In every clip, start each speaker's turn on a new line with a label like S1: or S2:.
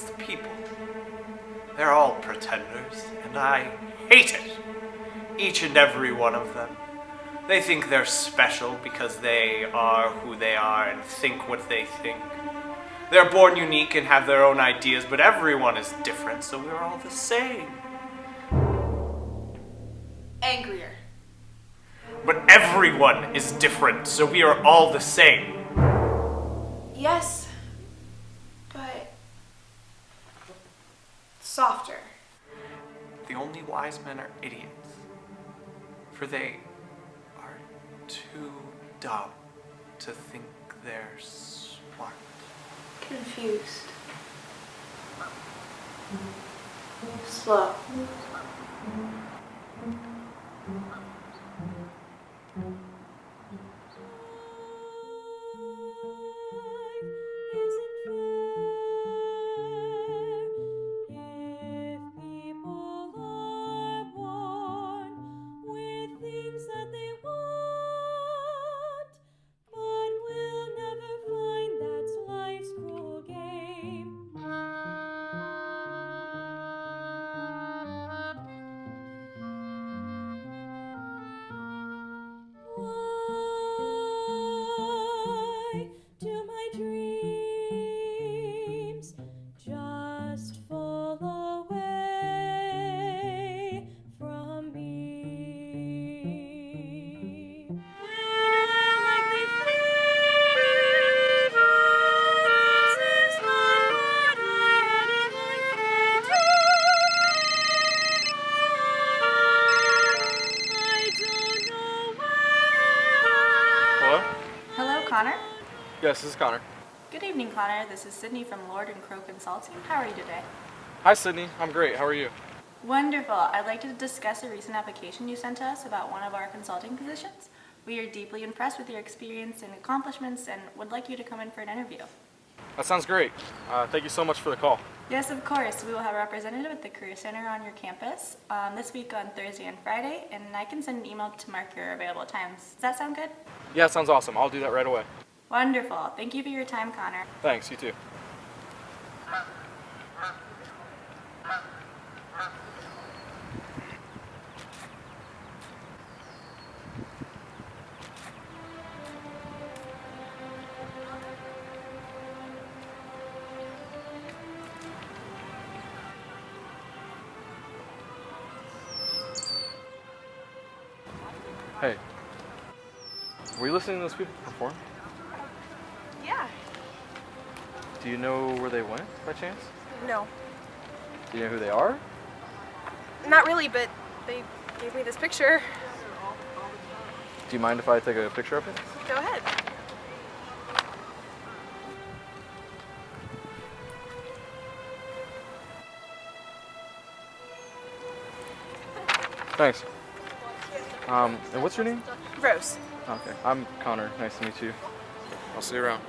S1: It's the people. They're all pretenders, and I hate it. Each and every one of them. They think they're special because they are who they are and think what they think. They're born unique and have their own ideas, but everyone is different, so we're all the same.
S2: Angrier.
S1: But everyone is different, so we are all the same.
S2: Yes, but softer.
S1: The only wise men are idiots, for they are too dumb to think they're smart.
S2: Confused. Slow.
S3: Connor?
S4: Yes, this is Connor.
S3: Good evening, Connor. This is Sydney from Lord & Crow Consulting. How are you today?
S4: Hi, Sydney. I'm great. How are you?
S3: Wonderful. I'd like to discuss a recent application you sent to us about one of our consulting positions. We are deeply impressed with your experience and accomplishments and would like you to come in for an interview.
S4: That sounds great. Thank you so much for the call.
S3: Yes, of course. We will have a representative at the Career Center on your campus this week on Thursday and Friday, and I can send an email to mark your available times. Does that sound good?
S4: Yeah, it sounds awesome. I'll do that right away.
S3: Wonderful. Thank you for your time, Connor.
S4: Thanks. You too. Hey, were you listening to those people perform?
S2: Yeah.
S4: Do you know where they went, by chance?
S2: No.
S4: Do you know who they are?
S2: Not really, but they gave me this picture.
S4: Do you mind if I take a picture of it?
S2: Go ahead.
S4: Thanks. And what's your name?
S2: Rose.
S4: Okay, I'm Connor. Nice to meet you. I'll see you around.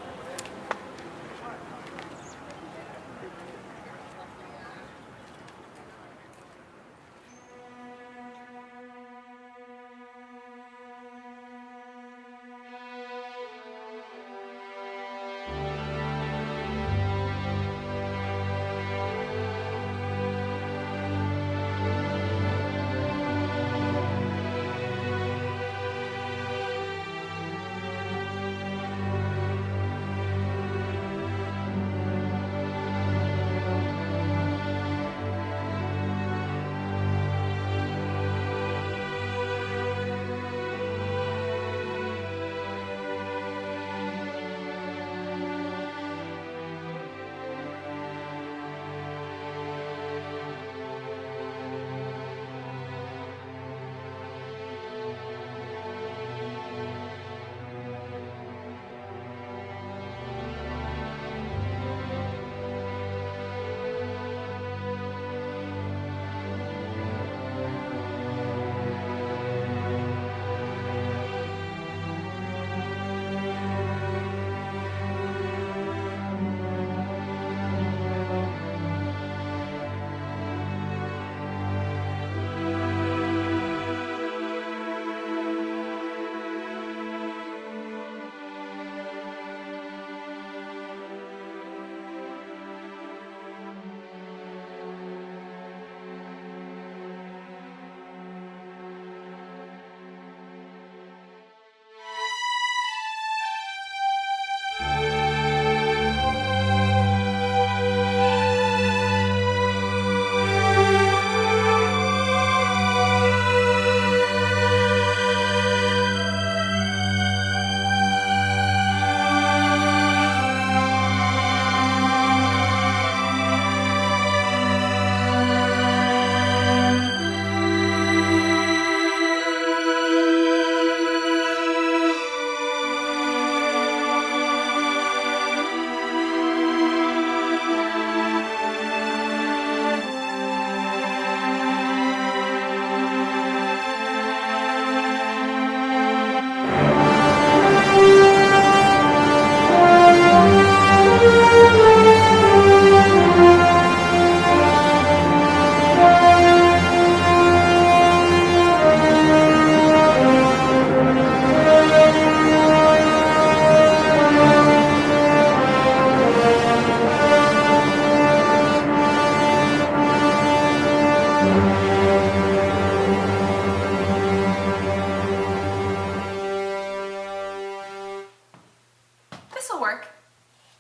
S2: work.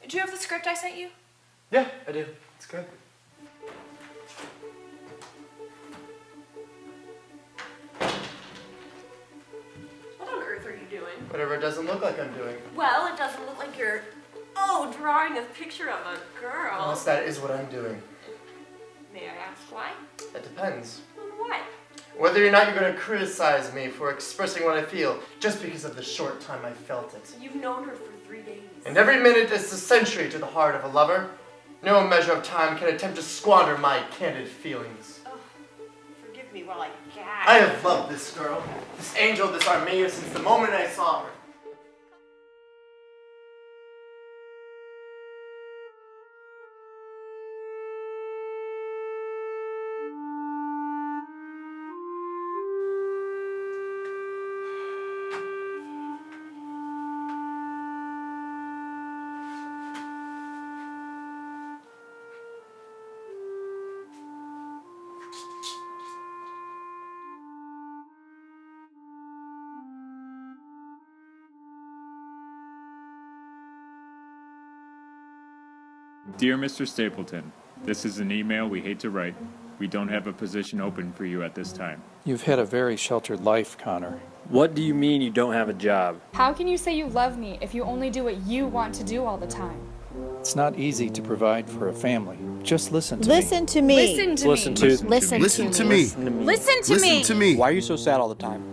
S2: Do you have the script I sent you?
S5: Yeah, I do. It's good.
S2: What on earth are you doing?
S5: Whatever it doesn't look like I'm doing.
S2: Well, it doesn't look like you're, drawing a picture of a girl.
S5: Unless that is what I'm doing.
S2: May I ask why?
S5: That depends.
S2: What?
S5: Whether or not you're going to criticize me for expressing what I feel just because of the short time I felt it.
S2: You've known her for 3 days.
S5: And every minute is a century to the heart of a lover. No measure of time can attempt to squander my candid feelings.
S2: Oh, forgive me while I gag.
S5: I have loved this girl, this angel, this Armea since the moment I saw her.
S6: Dear Mr. Stapleton, this is an email we hate to write. We don't have a position open for you at this time.
S7: You've had a very sheltered life, Connor.
S8: What do you mean you don't have a job?
S9: How can you say you love me if you only do what you want to do all the time?
S7: It's not easy to provide for a family. Just listen to me.
S10: Listen to me.
S9: Listen to
S8: Listen
S9: me.
S8: to
S10: Listen to me.
S9: Listen to me.
S8: Why are you so sad all the time?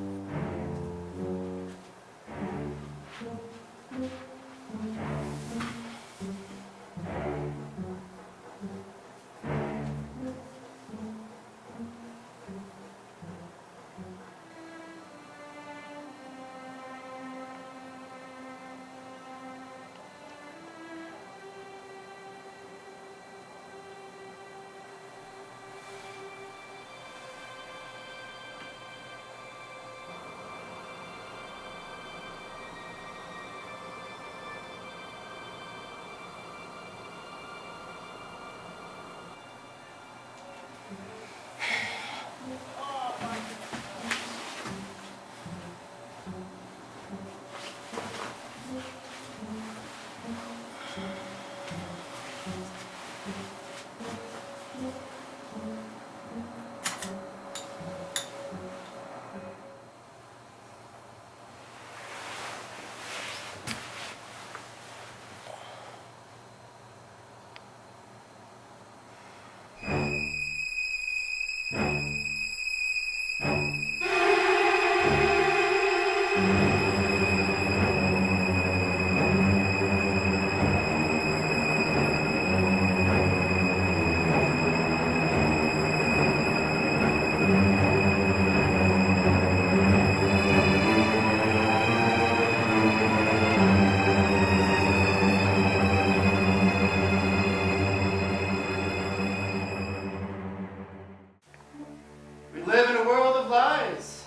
S5: We live in a world of lies.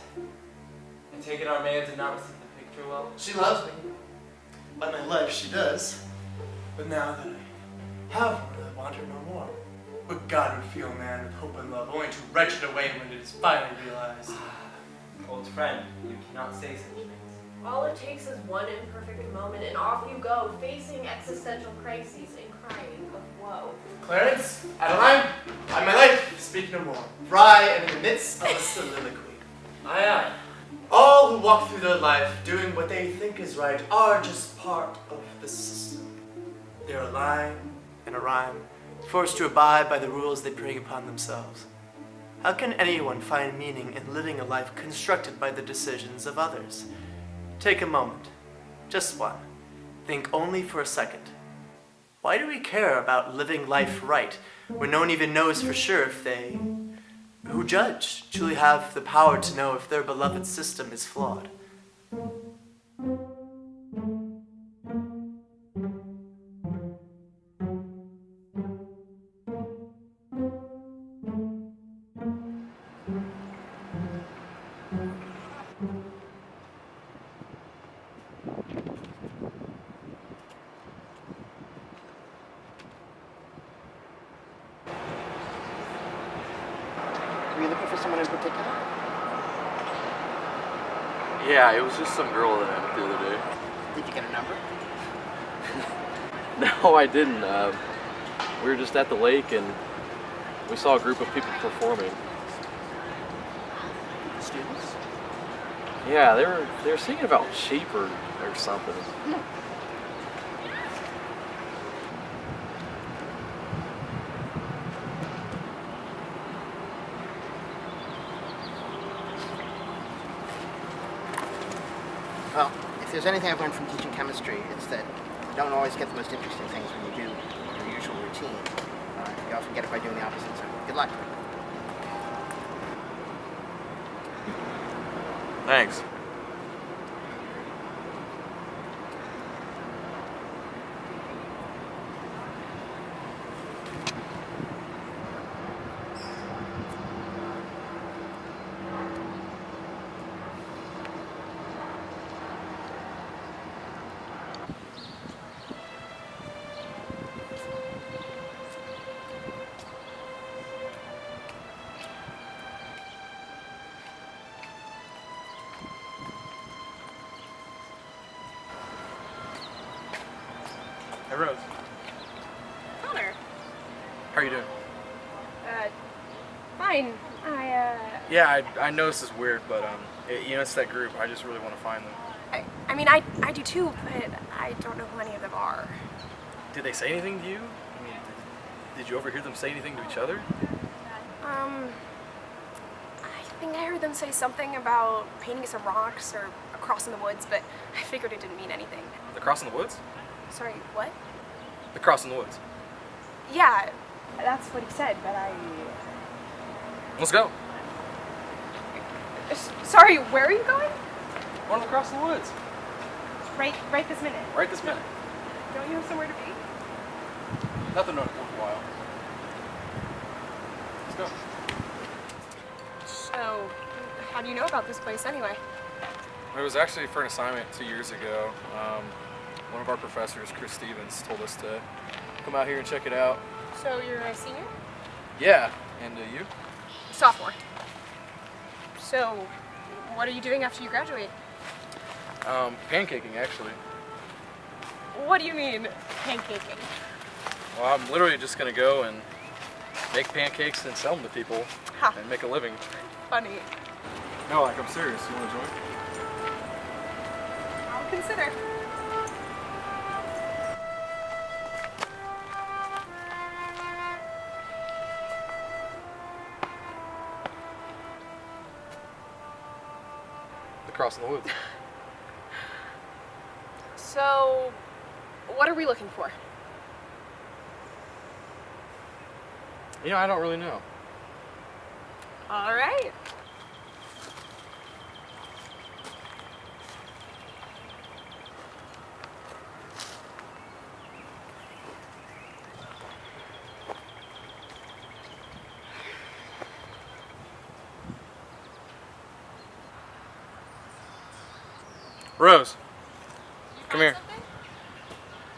S1: I take it Armea did not receive the picture well?
S5: She loves me. By my life, she does. But now that I have one, I want her no more. What God would feel a man with hope and love, only to wrench it away when it is finally realized.
S1: Old friend, you cannot say such things.
S2: All it takes is one imperfect moment, and off you go, facing existential crises and crying of woe.
S5: Clarence, Adeline, by my life, speak no more. For I am in the midst of a soliloquy.
S1: Aye, aye.
S5: All who walk through their life doing what they think is right are just part of the system. They're a line and a rhyme, forced to abide by the rules they bring upon themselves. How can anyone find meaning in living a life constructed by the decisions of others? Take a moment, just one. Think only for a second. Why do we care about living life right when no one even knows for sure if they, who judge, truly have the power to know if their beloved system is flawed?
S10: Were you looking for someone in particular?
S4: Yeah, it was just some girl that I met the other day.
S10: Did you get a number?
S8: No, I didn't. We were just at the lake and we saw a group of people performing.
S10: Students?
S8: Yeah, they were singing about sheep or something.
S10: Well, if there's anything I've learned from teaching chemistry, it's that you don't always get the most interesting things when you do your usual routine. You often get it by doing the opposite, so good luck.
S4: Thanks.
S11: Hey, Rose.
S12: Connor.
S11: How are you doing?
S12: Fine.
S11: Yeah, I know this is weird, but it's that group. I just really want to find them.
S12: I mean, I do too, but I don't know who any of them are.
S11: Did they say anything to you? I mean, did you overhear them say anything to each other?
S12: I think I heard them say something about painting some rocks or a cross in the woods, but I figured it didn't mean anything.
S11: The cross in the woods?
S12: Sorry, what?
S11: The cross in the woods.
S12: Yeah, that's what he said, but
S11: Let's go.
S12: Sorry, where are you going?
S11: One of the cross in the woods.
S12: Right this minute.
S11: Right this minute.
S12: Don't you have somewhere to be?
S11: Nothing worthwhile. Let's go.
S12: So, how do you know about this place anyway?
S4: It was actually for an assignment 2 years ago. One of our professors, Chris Stevens, told us to come out here and check it out.
S12: So you're a senior?
S4: Yeah, and you?
S12: Sophomore. So, what are you doing after you graduate?
S4: Pancaking, actually.
S12: What do you mean, pancaking?
S4: Well, I'm literally just gonna go and make pancakes and sell them to people and make a living.
S12: Funny.
S4: No, like I'm serious. You wanna join?
S12: I'll consider.
S4: The cross in the woods.
S12: So, what are we looking for?
S4: I don't really know.
S12: All right.
S4: Rose, come here.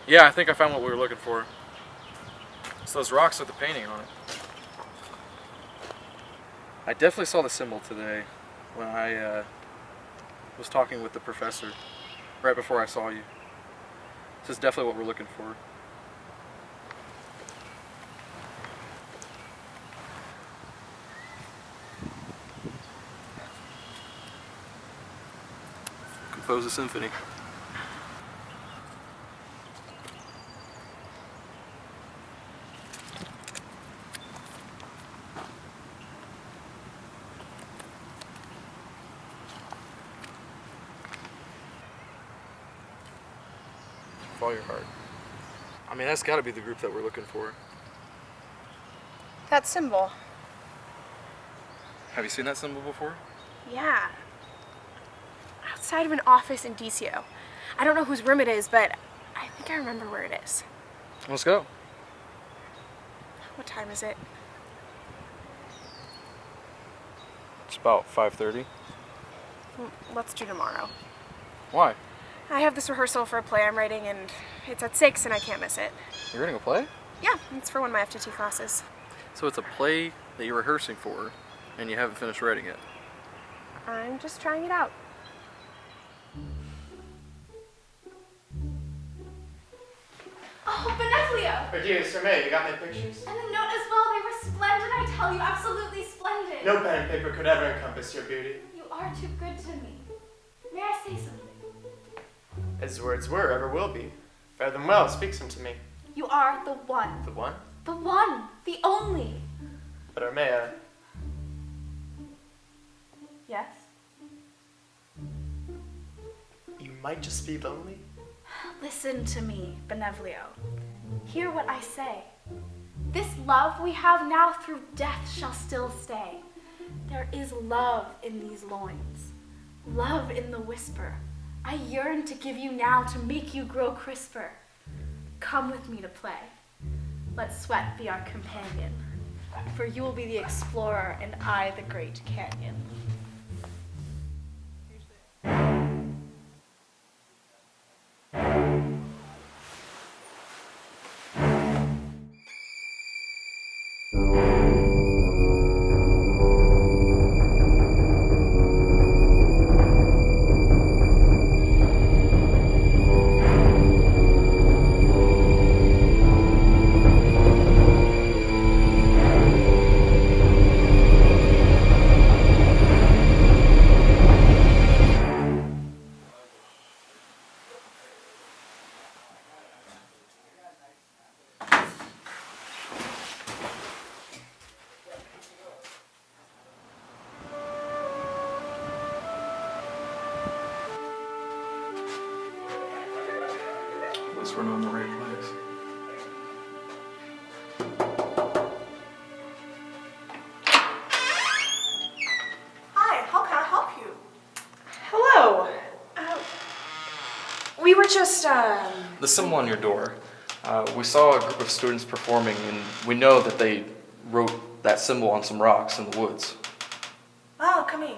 S4: Yeah, I think I found what we were looking for. It's those rocks with the painting on it. I definitely saw the symbol today when I was talking with the professor right before I saw you. This is definitely what we're looking for. Compose a symphony. Follow your heart. I mean, that's got to be the group that we're looking for.
S12: That symbol.
S4: Have you seen that symbol before?
S12: Yeah. Outside of an office in DCO. I don't know whose room it is, but I think I remember where it is.
S4: Let's go.
S12: What time is it?
S4: It's about 5:30.
S12: Let's do tomorrow.
S4: Why?
S12: I have this rehearsal for a play I'm writing, and it's at 6, and I can't miss it.
S4: You're reading a play?
S12: Yeah, it's for one of my FTT classes.
S4: So it's a play that you're rehearsing for, and you haven't finished writing it.
S12: I'm just trying it out.
S2: idea.
S5: Producer May, you got my pictures?
S13: And the note as well, they were splendid, I tell you, absolutely splendid.
S5: No pen and paper could ever encompass your beauty.
S13: You are too good to me. May I say something?
S5: As words were, ever will be. Fare them well, speak some to me.
S13: You are the one.
S5: The one?
S13: The one. The only.
S5: But Armea,
S13: Yes?
S5: you might just be lonely.
S13: Listen to me, Benevolio. Hear what I say. This love we have now through death shall still stay. There is love in these loins, love in the whisper. I yearn to give you now to make you grow crisper. Come with me to play. Let sweat be our companion, for you will be the explorer and I the great canyon.
S4: At least we're not in the right place.
S14: Hi, how can I help you?
S12: Hello. We were just,
S4: The symbol on your door. We saw a group of students performing, and we know that they wrote that symbol on some rocks in the woods.
S14: Oh, come in.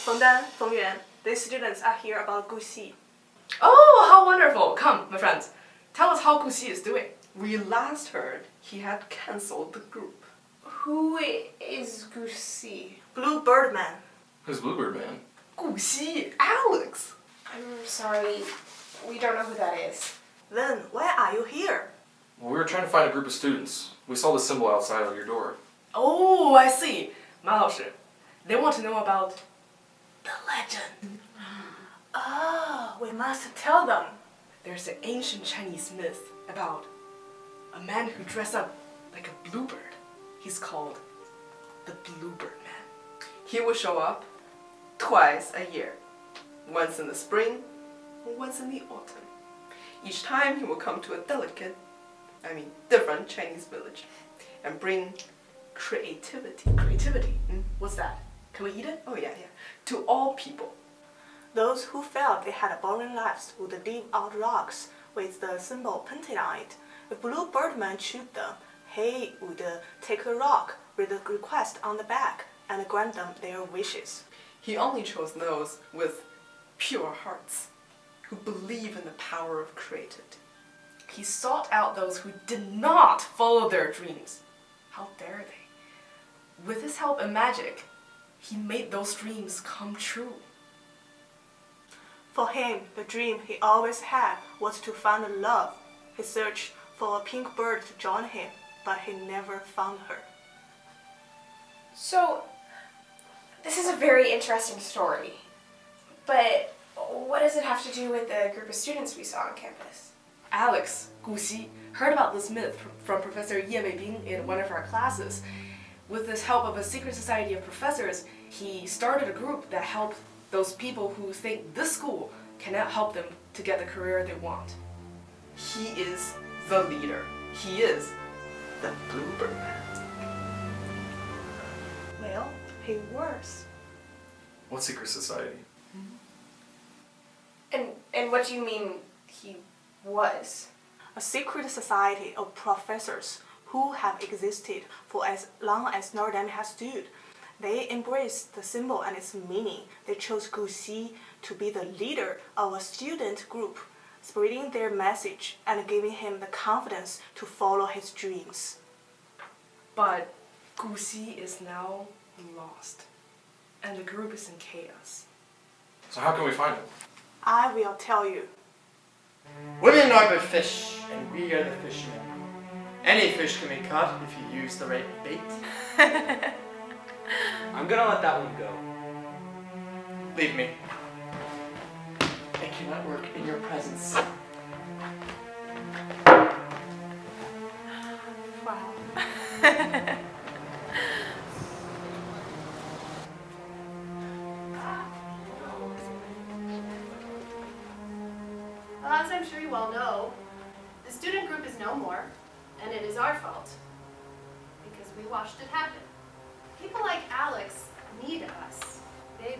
S14: Fengdan, Fengyuan, these students are here about Guxi.
S15: Oh, how wonderful! Come, my friends, tell us how Guxi is doing.
S16: We last heard he had cancelled the group.
S14: Who is Guxi? Bluebird man.
S4: Who's Bluebird Man?
S16: Guxi, Alex!
S12: I'm sorry, we don't know who that is.
S14: Then why are you here?
S4: Well, we were trying to find a group of students. We saw the symbol outside of your door.
S15: Oh, I see. Ma 老师, they want to know about
S14: the legend. Oh, we must tell them.
S15: There's an ancient Chinese myth about a man who dressed up like a bluebird. He's called the Bluebird Man.
S16: He will show up twice a year. Once in the spring, and once in the autumn. Each time he will come to a different Chinese village and bring creativity.
S15: Creativity? What's that? Can we eat it?
S16: Oh yeah. To all people.
S14: Those who felt they had boring lives would leave out rocks with the symbol painted on it. If Bluebird Man shoot them, he would take the rock, read the request on the back, and grant them their wishes.
S16: He only chose those with pure hearts, who believe in the power of creativity.
S15: He sought out those who did not follow their dreams. How dare they? With his help and magic, he made those dreams come true.
S14: For him, the dream he always had was to find love. He searched for a pink bird to join him, but he never found her.
S12: So, this is a very interesting story. But what does it have to do with the group of students we saw on campus?
S15: Alex, Guxi, heard about this myth from Professor Ye Weibing in one of our classes. With the help of a secret society of professors, he started a group that helped those people who think this school cannot help them to get the career they want.
S16: He is the leader. He is the Bluebird Man.
S14: Well, he was.
S4: What secret society?
S12: And what do you mean he was?
S14: A secret society of professors who have existed for as long as Notre Dame has stood. They embraced the symbol and its meaning. They chose Guxi to be the leader of a student group, spreading their message and giving him the confidence to follow his dreams.
S15: But Guxi is now lost, and the group is in chaos.
S11: So how can we find it?
S14: I will tell you.
S5: Women are but fish, and we are the fishermen. Any fish can be caught if you use the right bait.
S17: I'm gonna let that one go.
S5: Leave me. I cannot work in your presence.
S14: Wow.
S2: Well, as I'm sure you all know, the student group is no more, and it is our fault. Because we watched it happen. People like Alex need us. They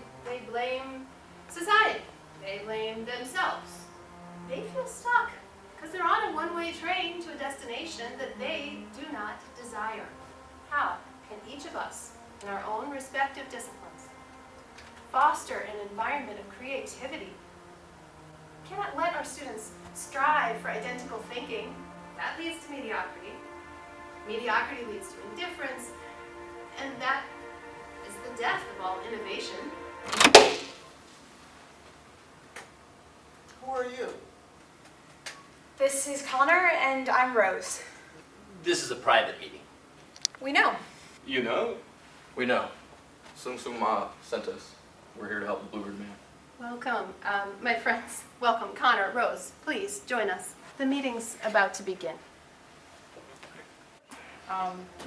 S2: blame society. They blame themselves. They feel stuck because they're on a one-way train to a destination that they do not desire. How can each of us, in our own respective disciplines, foster an environment of creativity? We cannot let our students strive for identical thinking. That leads to mediocrity. Mediocrity leads to indifference, and that is the death of all innovation.
S5: Who are you?
S12: This is Connor, and I'm Rose.
S18: This is a private meeting.
S12: We know.
S4: You know? We know. Sung Sung Ma sent us. We're here to help the Bluebird man.
S2: Welcome, my friends. Welcome, Connor, Rose. Please join us. The meeting's about to begin.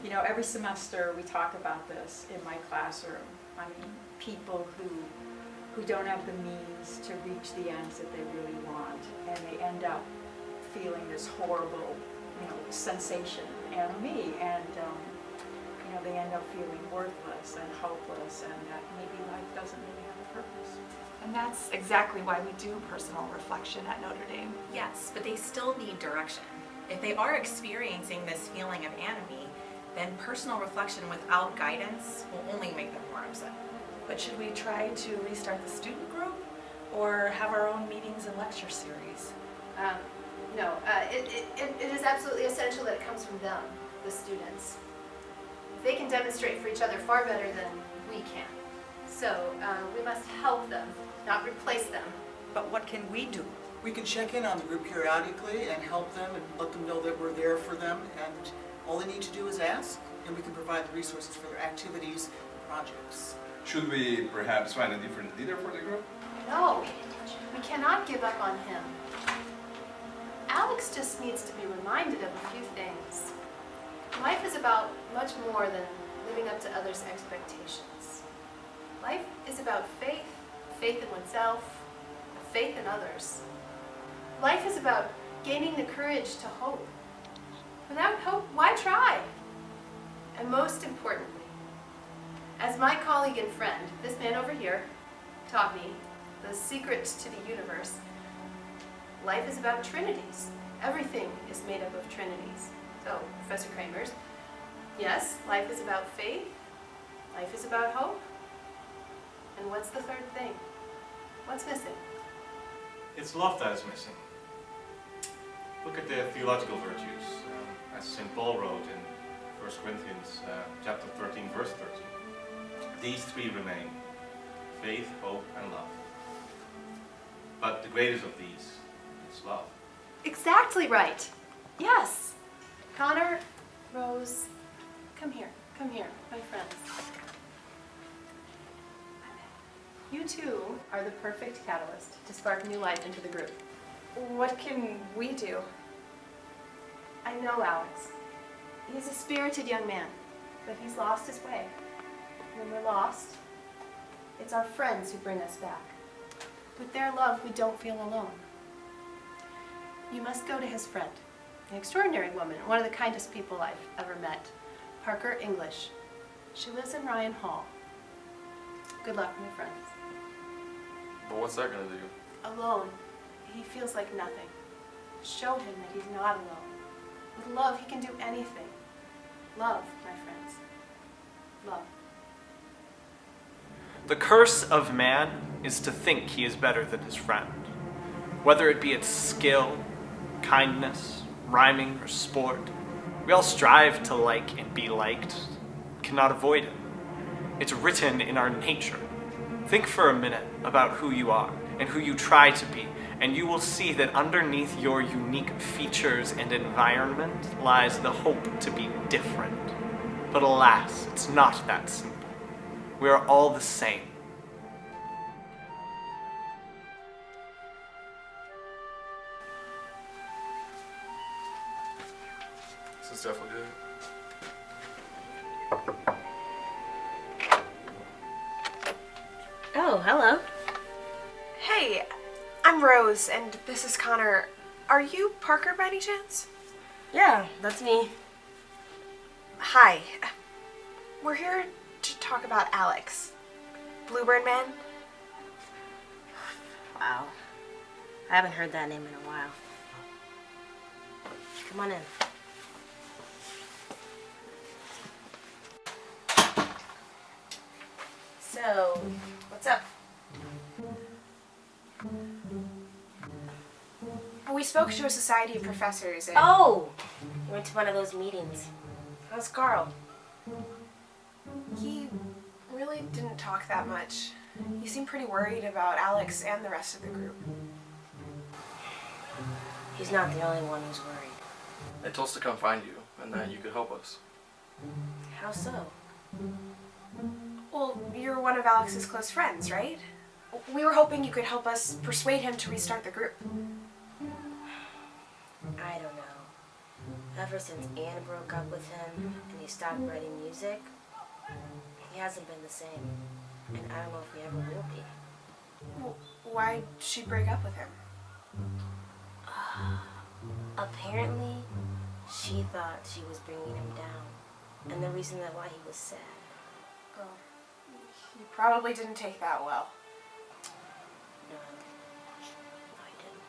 S19: You know, every semester we talk about this in my classroom. I mean, people who don't have the means to reach the ends that they really want, and they end up feeling this horrible, you know, sensation, ennui, and you know, they end up feeling worthless and hopeless, and that maybe life doesn't really have a purpose.
S20: And that's exactly why we do personal reflection at Notre Dame.
S21: Yes, but they still need direction. If they are experiencing this feeling of ennui, then personal reflection without guidance will only make them more upset.
S20: But should we try to restart the student group or have our own meetings and lecture series?
S2: No, it is absolutely essential that it comes from them, the students. They can demonstrate for each other far better than we can. So we must help them, not replace them.
S22: But what can we do?
S23: We can check in on the group periodically and help them and let them know that we're there for them, and all they need to do is ask, and we can provide the resources for their activities and projects.
S24: Should we perhaps find a different leader for the group?
S2: No, we cannot give up on him. Alex just needs to be reminded of a few things. Life is about much more than living up to others' expectations. Life is about faith, faith in oneself, faith in others. Life is about gaining the courage to hope. Without hope, why try? And most importantly, as my colleague and friend, this man over here, taught me the secret to the universe, life is about trinities. Everything is made up of trinities. So, Professor Kramers, yes, life is about faith, life is about hope. And what's the third thing? What's missing?
S25: It's love that is missing. Look at the theological virtues, as St. Paul wrote in 1 Corinthians chapter 13, verse 13. These three remain: faith, hope, and love. But the greatest of these is love.
S2: Exactly right. Yes. Connor, Rose, come here, my friends. You two are the perfect catalyst to spark new life into the group.
S12: What can we do?
S2: I know Alex. He's a spirited young man, but he's lost his way. When we're lost, it's our friends who bring us back. With their love, we don't feel alone. You must go to his friend, an extraordinary woman, one of the kindest people I've ever met, Parker English. She lives in Ryan Hall. Good luck, my friends.
S4: But what's that going to do?
S2: Alone, he feels like nothing. Show him that he's not alone. With love, he can do anything. Love, my friends. Love.
S1: The curse of man is to think he is better than his friend. Whether it be its skill, kindness, rhyming, or sport, we all strive to like and be liked, cannot avoid it. It's written in our nature. Think for a minute about who you are and who you try to be, and you will see that underneath your unique features and environment lies the hope to be different. But alas, it's not that simple. We are all the same.
S4: This is definitely good.
S12: Oh, hello. Hey, I'm Rose, and this is Connor. Are you Parker by any chance?
S3: Yeah, that's me.
S12: Hi. We're here to talk about Alex. Bluebird man?
S3: Wow. I haven't heard that name in a while. Come on in. So, what's up?
S12: We spoke to a society of professors and...
S3: Oh! We went to one of those meetings. How's Carl?
S12: He really didn't talk that much. He seemed pretty worried about Alex and the rest of the group.
S3: He's not the only one who's worried.
S4: They told us to come find you, and that you could help us.
S3: How so?
S12: Well, you're one of Alex's close friends, right? We were hoping you could help us persuade him to restart the group.
S3: I don't know. Ever since Anne broke up with him and he stopped writing music, he hasn't been the same. And I don't know if he ever will be.
S12: Why'd she break up with him?
S3: Apparently, she thought she was bringing him down. And the reason that why he was sad.
S12: Oh, he probably didn't take that well.
S3: No, I didn't.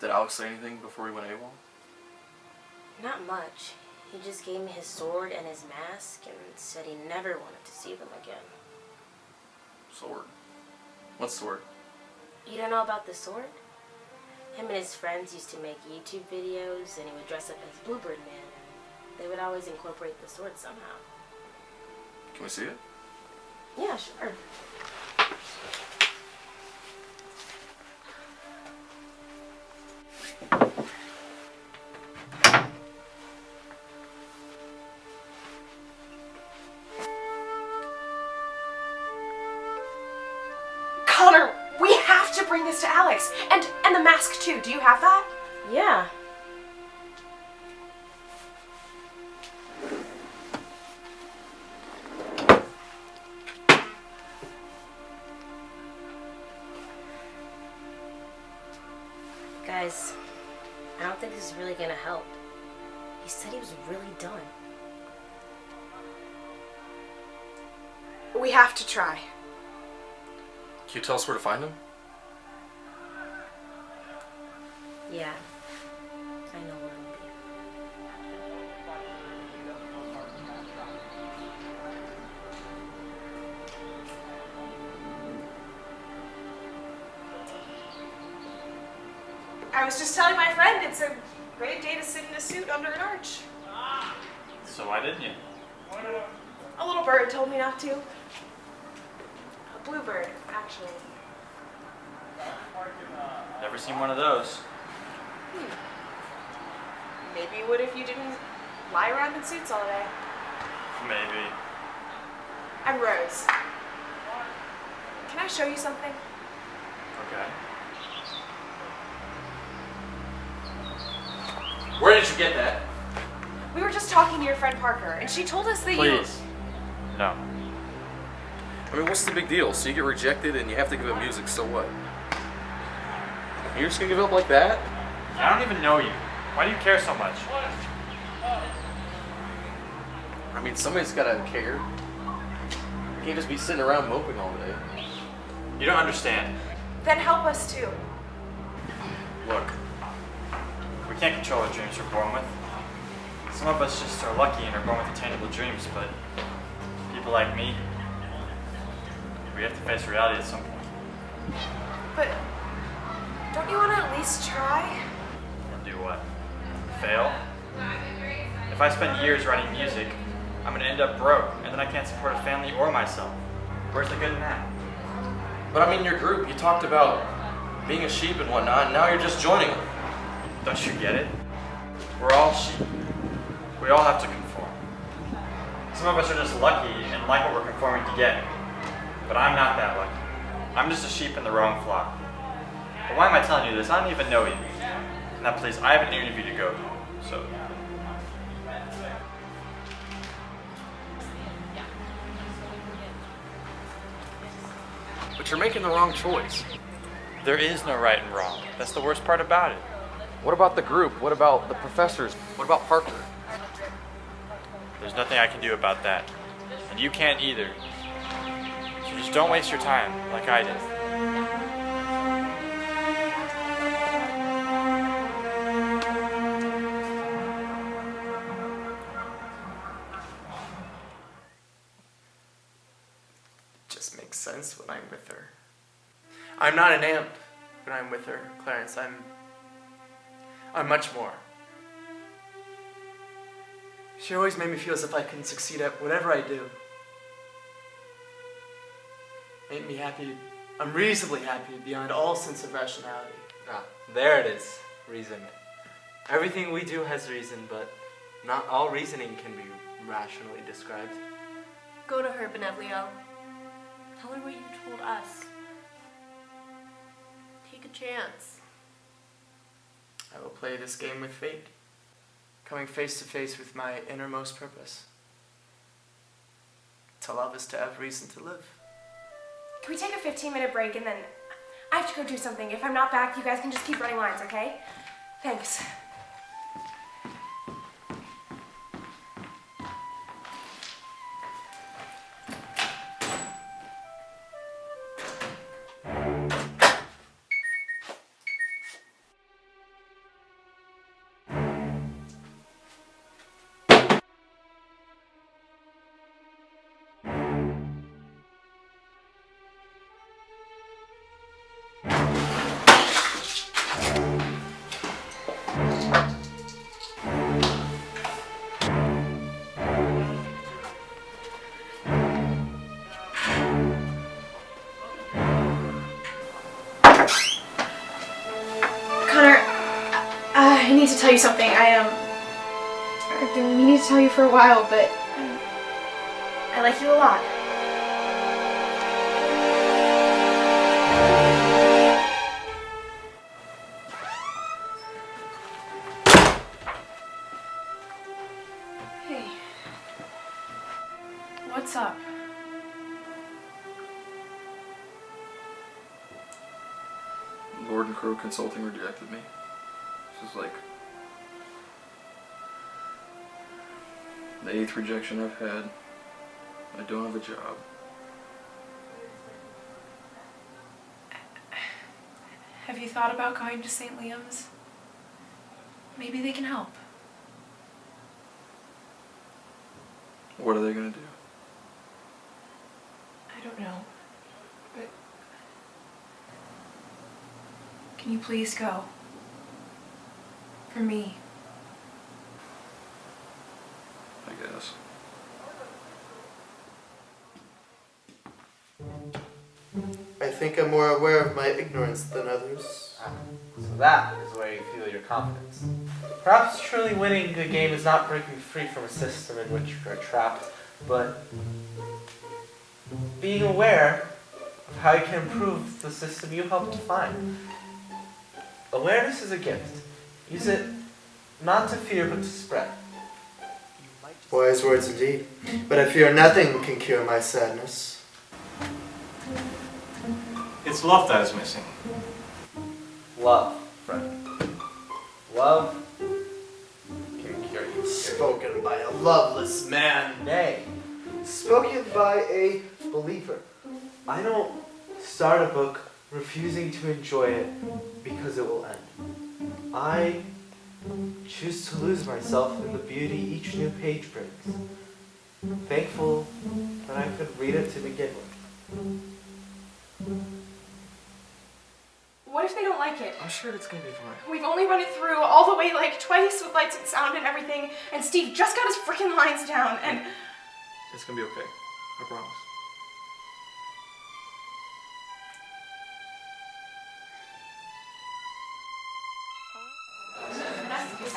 S4: Did Alex say anything before he went AWOL?
S3: Not much. He just gave me his sword and his mask and said he never wanted to see them again.
S4: Sword? What sword?
S3: You don't know about the sword? Him and his friends used to make YouTube videos and he would dress up as Bluebird man. They would always incorporate the sword somehow.
S4: Can we see it?
S3: Yeah, sure.
S12: Connor, we have to bring this to Alex. And the mask too. Do you have that?
S3: Yeah. Guys, I don't think this is really gonna help. He said he was really done.
S12: We have to try.
S4: Can you tell us where to find him?
S3: Yeah. I know where he'll be.
S12: I was just telling my friend it's a great day to sit in a suit under an arch.
S6: So why didn't you?
S12: A little bird told me not to. A bluebird, actually.
S6: Never seen one of those.
S12: Maybe you would if you didn't lie around in suits all day.
S6: Maybe.
S12: I'm Rose. Can I show you something?
S6: Okay. Where did you get that?
S12: We were just talking to your friend Parker, and she told us that
S6: Please. No.
S4: I mean, what's the big deal? So you get rejected and you have to give up music, so what? You're just gonna give it up like that?
S6: I don't even know you. Why do you care so much?
S4: I mean, somebody's gotta care. You can't just be sitting around moping all day.
S6: You don't understand.
S12: Then help us too.
S6: Look, we can't control the dreams we're born with. Some of us just are lucky and are born with attainable dreams, but people like me, we have to face reality at some point.
S12: But don't you want to at least try?
S6: And do what? Fail? If I spend years writing music, I'm gonna end up broke, and then I can't support a family or myself. Where's the good in that?
S11: But I mean, your group, you talked about being a sheep and whatnot, and now you're just joining them.
S6: Don't you get it? We're all sheep. We all have to conform. Some of us are just lucky and like what we're conforming to get. But I'm not that lucky. I'm just a sheep in the wrong flock. But why am I telling you this? I don't even know you. Now please, I have an interview to go to, so...
S11: But you're making the wrong choice.
S6: There is no right and wrong. That's the worst part about it.
S11: What about the group? What about the professors? What about Parker?
S6: There's nothing I can do about that. And you can't either. So just don't waste your time, like I did.
S5: Just makes sense when I'm with her. I'm not an amp when I'm with her, Clarence. I'm much more. She always made me feel as if I can succeed at whatever I do. Made me happy, unreasonably happy, beyond all sense of rationality.
S7: Ah, there it is. Reason. Everything we do has reason, but not all reasoning can be rationally described.
S3: Go to her, Benevolio. Tell her what you told us. Take a chance.
S5: I will play this game with fate, coming face to face with my innermost purpose. To love is to have reason to live.
S12: Can we take a 15-minute break and then I have to go do something. If I'm not back, you guys can just keep running lines, okay? Thanks. I need to tell you something. I've been meaning to tell you for a while, but I like you a lot. Hey. What's up?
S4: Lord and Crow Consulting rejected me. This is like the 8th rejection I've had. I don't have a job.
S12: Have you thought about going to St. Liam's? Maybe they can help.
S4: What are they gonna do?
S12: I don't know. But can you please go? For me.
S4: I guess.
S5: I think I'm more aware of my ignorance than others.
S7: So that is where you feel your confidence. Perhaps truly winning the game is not breaking free from a system in which you are trapped, but being aware of how you can improve the system you helped to find. Awareness is a gift. Use it not to fear, but to spread.
S5: Wise words indeed. But I fear nothing can cure my sadness.
S25: It's love that is missing.
S7: Love, friend. Love can cure you.
S5: Spoken by a loveless man.
S7: Nay, spoken by a believer. I don't start a book refusing to enjoy it because it will end. I choose to lose myself in the beauty each new page brings. Thankful that I could read it to begin with.
S12: What if they don't like it?
S4: I'm sure it's gonna be fine.
S12: We've only run it through all the way like twice with lights and sound and everything, and Steve just got his freaking lines down, and...
S4: It's gonna be okay. I promise.
S5: We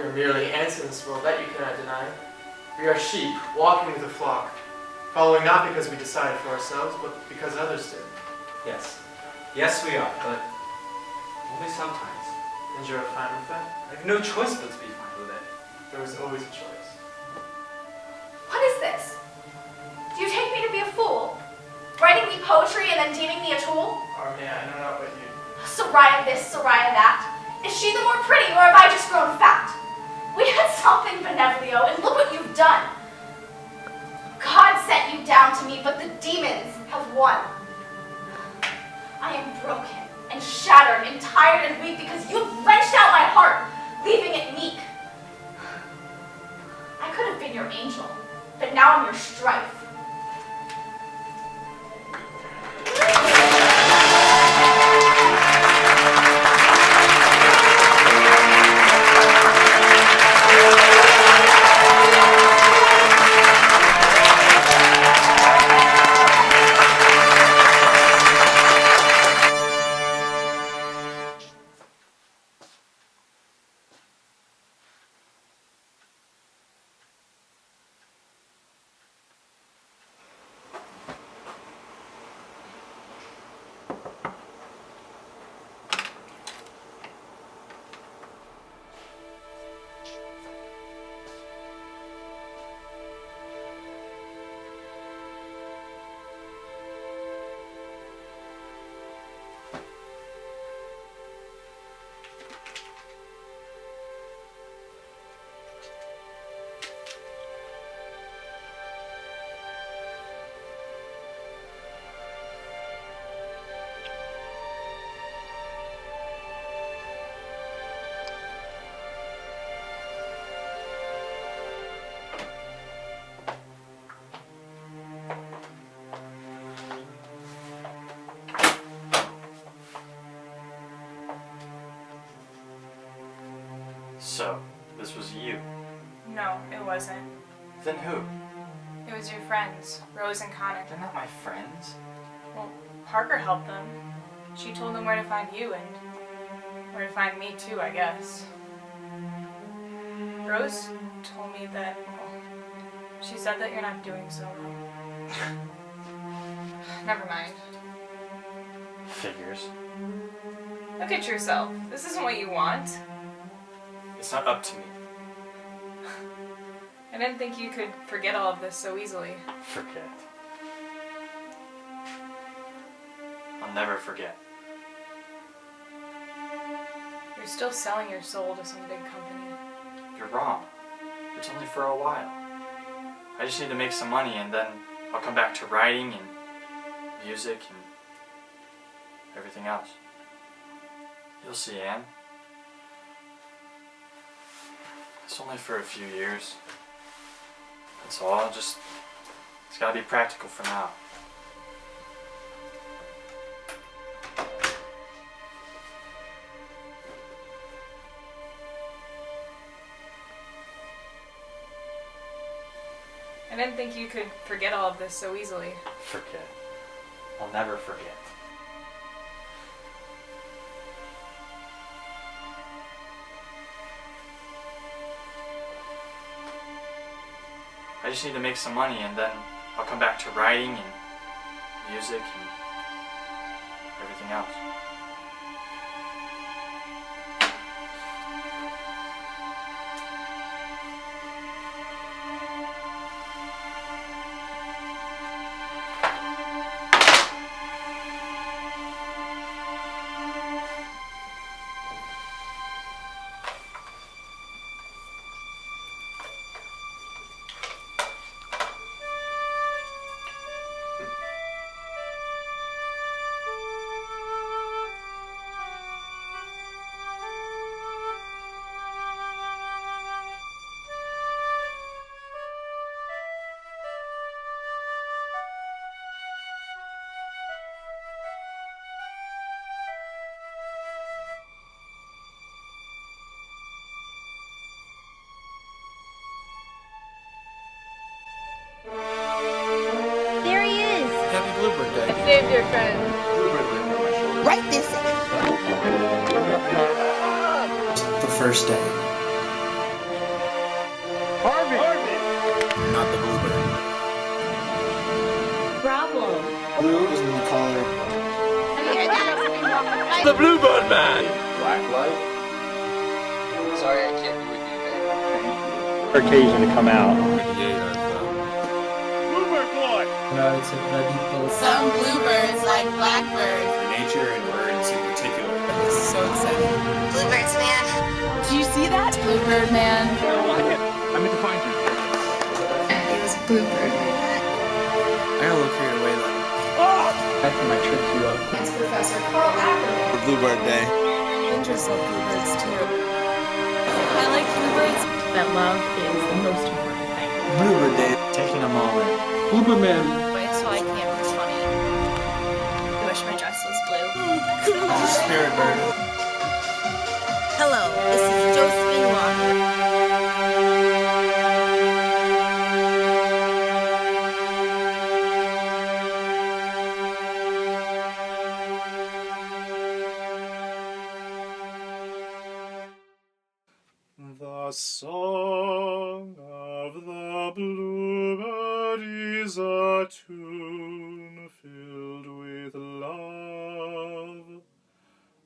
S5: are merely ants in this world, that you cannot deny. We are sheep, walking with the flock, following not because we decided for ourselves, but because others did.
S1: Yes. Yes, we are, but only sometimes.
S5: And you're fine with that?
S1: I have no choice but to be fine with it.
S5: There was always a choice.
S13: What is this? Do you take me to be a fool? Writing me poetry and then deeming me a tool?
S5: Armia, I know not what you...
S13: Soraya this, Soraya that. Is she the more pretty, or have I just grown fat? We had something, Benevolio, and look what you've done. God sent you down to me, but the demons have won. I am broken and shattered and tired and weak because you've wrenched out my heart, leaving it meek. I could have been your angel, but now I'm your strife.
S6: So, this was you.
S12: No, it wasn't.
S6: Then who?
S12: It was your friends, Rose and Connor.
S6: They're not my friends.
S12: Well, Parker helped them. She told them where to find you and where to find me too, I guess. Rose told me that, well, she said that you're not doing so well. Never mind.
S6: Figures.
S12: Look at yourself. This isn't what you want.
S6: It's not up to me.
S12: I didn't think you could forget all of this so easily.
S6: Forget. I'll never forget.
S12: You're still selling your soul to some big company.
S6: You're wrong. It's only for a while. I just need to make some money and then I'll come back to writing and music and everything else. You'll see, Anne. It's only for a few years. That's all. It's gotta be practical for now.
S12: I didn't think you could forget all of this so easily.
S6: Forget. I'll never forget. I just need to make some money and then I'll come back to writing and music and everything else.
S12: dear friend.
S3: Right this second.
S8: The first day.
S9: Harvey!
S8: Not the Bluebird.
S9: Problem.
S8: Blue is when we call her.
S9: The Bluebird man!
S8: Black light. Sorry, I can't be with you today.
S6: Occasion to come out.
S9: Bluebird boy!
S10: Some bluebirds like blackbirds.
S8: For nature and birds in particular.
S10: So exciting. Bluebirds, man.
S12: Do you see that?
S10: Bluebird man.
S9: I meant to find you.
S10: It was bluebird man.
S8: I got a little carried away though.
S9: After my trip to
S10: It's Professor Carl Ackerman.
S8: For Bluebird Day.
S12: Angels love bluebirds too. I like bluebirds.
S17: That love is the most important thing.
S8: Bluebird Day.
S6: Taking them all in.
S9: Bluebird man.
S10: So I can't was funny. I wish my dress was blue.
S8: Spirit bird.
S3: Hello, this is Josephine Walker.
S22: The song of the bluebird is a tune filled with love.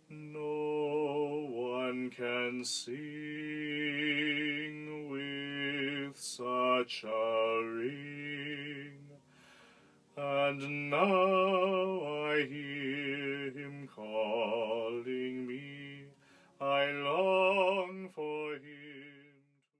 S22: No one can sing with such a ring. And now I hear